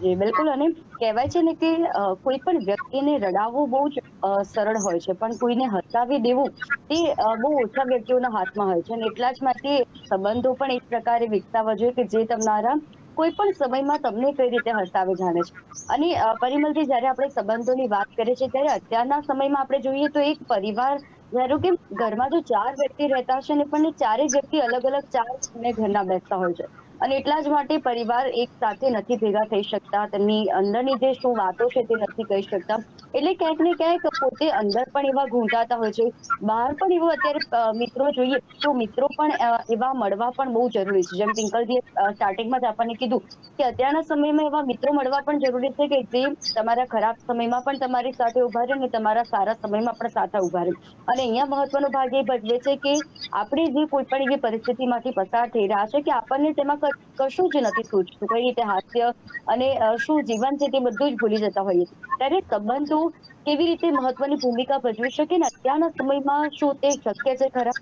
જી બિલકુલ. અને કહેવાય છે ને કે કોઈ પણ વ્યક્તિને રડાવવું બહુ જ સરળ હોય છે, પણ કોઈને હસાવી દેવું તે બહુ ઓછા વ્યક્તિઓના હાથમાં હોય છે. અને એટલા જ માટે સંબંધો પણ એક પ્રકારે વિકસાવવા જોઈએ કે જે તમારા કોઈ પણ સમયમાં તમને કઈ રીતે હસાવે જાણે છે. અને પરિમલજી, જયારે આપણે સંબંધોની વાત કરીએ છીએ ત્યારે અત્યારના સમયમાં આપણે જોઈએ તો એક પરિવાર, ધારો કે ઘરમાં જો 4 વ્યક્તિ રહેતા હશે ને, પણ એ ચારેય વ્યક્તિ અલગ અલગ 4 ખૂણે ઘરના બેસતા હોય છે. અને એટલા જ માટે પરિવાર એક સાથે નથી ભેગા થઈ શકતા, તેમની અંદરની જે શું વાતો છે તે નથી કહી શકતા. એટલે ક્યાંક ને ક્યાંક પોતે અંદર પણ એવા ઘૂંટાતા હોય છે, બહાર પણ એવું. અત્યારે મિત્રો જોઈએ તો મિત્રો પણ એવા મળવા પણ બહુ જરૂરી છે. જેમ પિંકલજીએ સ્ટાર્ટિંગમાં જ આપણને કીધું કે અત્યારના સમયમાં એવા મિત્રો મળવા પણ જરૂરી છે કે જે તમારા ખરાબ સમયમાં પણ તમારી સાથે ઉભા રહે ને તમારા સારા સમયમાં પણ સાથે ઉભા રહે. અને અહીંયા મહત્વનો ભાગ એ ભજવે છે કે આપણે જે કોઈ પણ એવી પરિસ્થિતિમાંથી પસાર થઈ રહ્યા છે કે આપણને તેમાં કશું જ નથી સૂચતું, કઈ રીતે હાસ્ય અને શું જીવન છે તે બધું જ ભૂલી જતા હોઈએ છીએ. ત્યારે સંબંધો કેવી રીતે મહત્વની ભૂમિકા ભજવી શકે ને અત્યારના સમયમાં, શું તે શક્ય છે ખરા?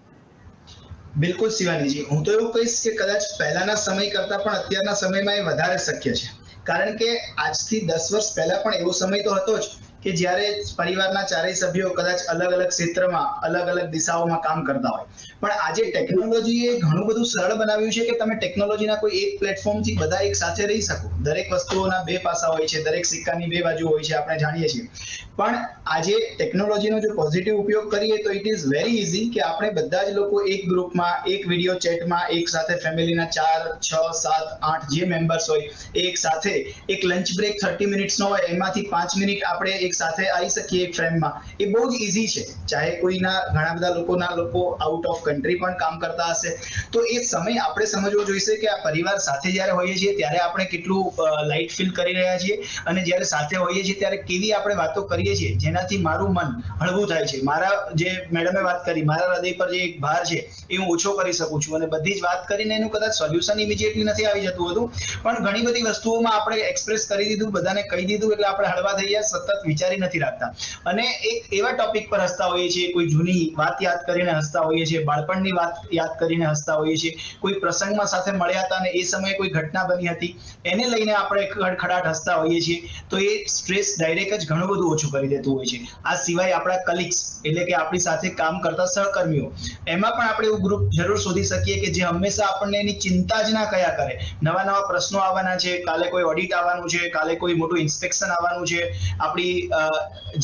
બિલકુલ શિવાનીજી, હું તો એવું કહીશ કે કદાચ પહેલાના સમય કરતા પણ અત્યારના સમયમાં એ વધારે શક્ય છે. કારણ કે આજથી 10 વર્ષ પહેલા પણ એવો સમય તો હતો જ કે જ્યારે પરિવારના ચારેય સભ્યો કદાચ અલગ અલગ ક્ષેત્રમાં, અલગ અલગ દિશાઓમાં કામ કરતા હોય. પણ આજે ટેકનોલોજીએ ઘણું બધું સરળ બનાવ્યું છે કે તમે ટેકનોલોજીના કોઈ એક પ્લેટફોર્મથી બધા એક સાથે રહી શકો. દરેક વસ્તુઓના બે પાસા હોય છે, દરેક સિક્કાની બે બાજુ હોય છે, આપણે જાણીએ છીએ. પણ આજે ટેકનોલોજીનો જો પોઝિટિવ ઉપયોગ કરીએ તો ઇટ ઇઝ વેરી ઇઝી કે આપણે બધા જ લોકો એક ગ્રુપમાં, એક વિડીયો ચેટમાં, એક સાથે ફેમિલીના 4, 6, 7, 8 જે મેમ્બર્સ હોય એક સાથે એક લંચ બ્રેક 30 મિનિટ્સનો હોય, એમાંથી 5 મિનિટ આપણે એક સાથે આવી શકીએ એક ફ્રેમમાં. એ બહુ જ ઇઝી છે. ચાહે કોઈના ઘણા બધા લોકો આઉટ ઓફ કન્ટ્રી પણ કામ કરતા હશે, તો એ સમય આપણે સમજવો જોઈશે કે આ પરિવાર સાથે જ્યારે હોઈએ છીએ ત્યારે આપણે કેટલું લાઇટ ફીલ કરી રહ્યા છીએ, અને જ્યારે સાથે હોઈએ છીએ ત્યારે કેવી આપણે વાતો કરીએ છીએ જેનાથી મારું મન હળવું થાય છે. મારા, જે મેડમે વાત કરી, મારા હૃદય પર જે એક ભાર છે એ હું ઓછો કરી શકું છું. અને બધી જ વાત કરીને એનું કદાચ સોલ્યુશન ઇમિડિયેટલી નથી આવી જતું હતું, પણ ઘણી બધી વસ્તુઓમાં આપણે એક્સપ્રેસ કરી દીધું, બધાને કહી દીધું, એટલે આપણે હળવા થઈ ગયા, સતત વિચારી નથી રાખતા. અને એક એવા ટોપિક પર હસતા હોઈએ છીએ, કોઈ જૂની વાત યાદ કરીને હસતા હોઈએ છીએ, બાળપણની વાત યાદ કરીને હસતા હોઈએ છીએ, કોઈ પ્રસંગમાં સાથે મળ્યા હતા અને એ સમયે કોઈ ઘટના બની હતી એને લઈને આપણે ખડખડાટ હસતા હોઈએ છીએ. તો એ સ્ટ્રેસ ડાયરેક્ટ જ ઘણું બધું ઓછું કરી દેતું હોય છે. આ સિવાય આપણા કલીગ્સ, એટલે કે આપણી સાથે કામ કરતા સહકર્મીઓ, એમાં પણ આપણે એવું ગ્રુપ જરૂર શોધી શકીએ કે જે હંમેશા આપણને એની ચિંતા જ ના કર્યા કરે. નવા નવા પ્રશ્નો આવવાના છે, કાલે કોઈ ઓડિટ આવવાનું છે, કાલે કોઈ મોટું ઇન્સ્પેક્શન આવવાનું છે, આપણી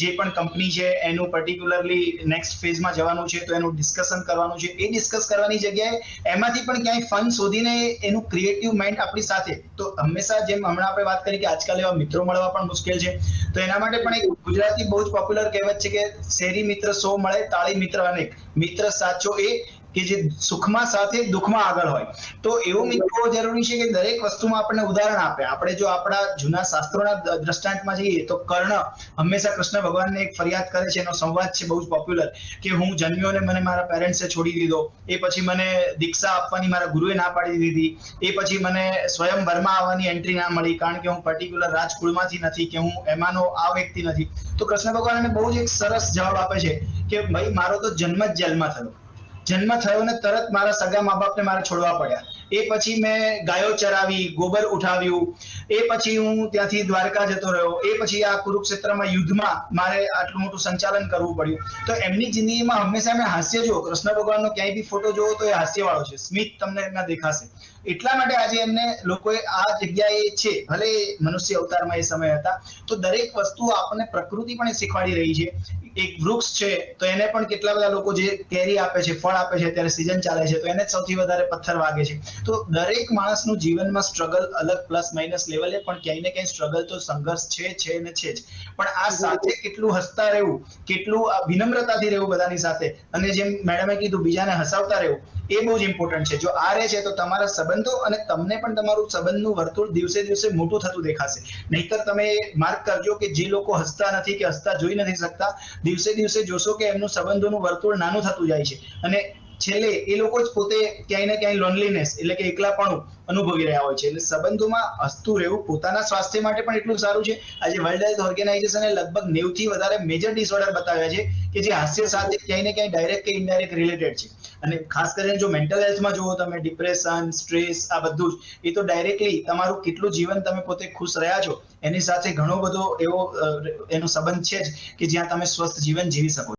જે પણ કંપની છે એનું પર્ટિક્યુલરલી નેક્સ્ટ ફેઝમાં જવાનું છે તો એનું ડિસ્કશન કરવાનું છે. એ ડિસ્કસ કરવાની જગ્યાએ એમાંથી પણ ક્યાંય ફન શોધીને એનું ક્રિએટિવ માઇન્ડ આપણી સાથે, તો હંમેશા જેમ હમણાં આપણે વાત કરી કે આજકાલ એવા મિત્રો મળવા પણ મુશ્કેલ છે, તો એના માટે પણ એક ગુજરાતી બહુ જ પોપ્યુલર કહેવત છે કે શેરી મિત્ર 100 મળે, તાળી મિત્ર અનેક. મિત્ર સાચો એ કે જે સુખમાં સાથે દુઃખમાં આગળ હોય. તો એવો મિત્રો જરૂરી છે કે દરેક વસ્તુમાં આપણને ઉદાહરણ આપે. આપણે જો આપણા જૂના શાસ્ત્રોના દ્રષ્ટાંતમાં જઈએ તો કર્ણ હંમેશા કૃષ્ણ ભગવાનને એક ફરિયાદ કરે છે, એનો સંવાદ છે બહુ જ પોપ્યુલર, કે હું જન્મ્યો ને મને મારા પેરેન્ટ્સે છોડી દીધો, એ પછી મને દીક્ષા આપવાની મારા ગુરુએ ના પાડી દીધી, એ પછી મને સ્વયંવરમાં આવવાની એન્ટ્રી ના મળી કારણ કે હું પર્ટિક્યુલર રાજકુળમાંથી નથી, કે હું એમાંનો આ વ્યક્તિ નથી. તો કૃષ્ણ ભગવાન એને બહુ જ એક સરસ જવાબ આપે છે કે ભાઈ મારો તો જન્મ જ જેલમાં થયો. જન્મ થયો ને તરત મારા સગા મા બાપને મારે છોડવા પડ્યા. એ પછી મેં ગાયો ચરાવી, ગોબર ઉઠાવ્યું, એ પછી હું ત્યાંથી દ્વારકા જતો રહ્યો, એ પછી આ કુરુક્ષેત્રમાં યુદ્ધમાં મારે આટલું મોટું સંચાલન કરવું પડ્યું. તો એમની જિંદગીમાં હંમેશા મેં હાસ્ય જુઓ. કૃષ્ણ ભગવાનનો ક્યાંય બી ફોટો જોવો તો એ હાસ્યવાળો છે, સ્મિત તમને એમના દેખાશે. એટલા માટે આજે એમને લોકોએ આ જગ્યાએ છે, ભલે મનુષ્ય અવતારમાં એ સમય હતા. તો દરેક વસ્તુ આપણને પ્રકૃતિ પણ શીખવાડી રહી છે. એક વૃક્ષ છે તો એને પણ કેટલા બધા લોકો જે કેરી આપે છે, ફળ આપે છે, અત્યારે સીઝન ચાલે છે તો એને જ સૌથી વધારે પથ્થર વાગે છે. તો દરેક માણસનું જીવનમાં સ્ટ્રગલ અલગ પ્લસ માઇનસ લેવલે, પણ ક્યાંય ને ક્યાંય સ્ટ્રગલ તો સંઘર્ષ છે ને છે જ. પણ આ સાથે કેટલું હસતા રહેવું, કેટલું વિનમ્રતાથી રહેવું બધાની સાથે, અને જેમ મેડમે કીધું બીજાને હસાવતા રહેવું, એ બહુ જ ઇમ્પોર્ટન્ટ છે. જો આ રહે છે તો તમારા સંબંધો અને તમને પણ તમારું સંબંધનું વર્તુળ દિવસે દિવસે મોટું થતું દેખાશે. નહીતર તમે માર્ક કરજો કે જે લોકો હસતા નથી કે હસતા જોઈ નથી શકતા, દિવસે દિવસે જોશો કે એમનું સંબંધોનું વર્તુળ નાનું થતું જાય છે, અને છેલ્લે એ લોકો જ પોતે ક્યાંય ને ક્યાંય લોનલીનેસ એટલે કે એકલાપણું અનુભવી રહ્યા હોય છે. એટલે સંબંધોમાં હસતું રહેવું પોતાના સ્વાસ્થ્ય માટે પણ એટલું સારું છે. આજે વર્લ્ડ હેલ્થ ઓર્ગેનાઇઝેશને લગભગ 90 થી વધારે મેજર ડિસઓર્ડર બતાવ્યા છે કે જે હાસ્ય સાથે ક્યાંય ને ક્યાંય ડાયરેક્ટ કે ઇનડાયરેક્ટ રિલેટેડ છે. અને ખાસ કરીને જો મેન્ટલ હેલ્થમાં જુઓ તમે, ડિપ્રેશન, સ્ટ્રેસ, આ બધું જ એ તો ડાયરેક્ટલી તમારું કેટલું જીવન તમે પોતે ખુશ રહ્યા છો એની સાથે ઘણો બધો એવો એનો સંબંધ છે જ કે જ્યાં તમે સ્વસ્થ જીવન જીવી શકો.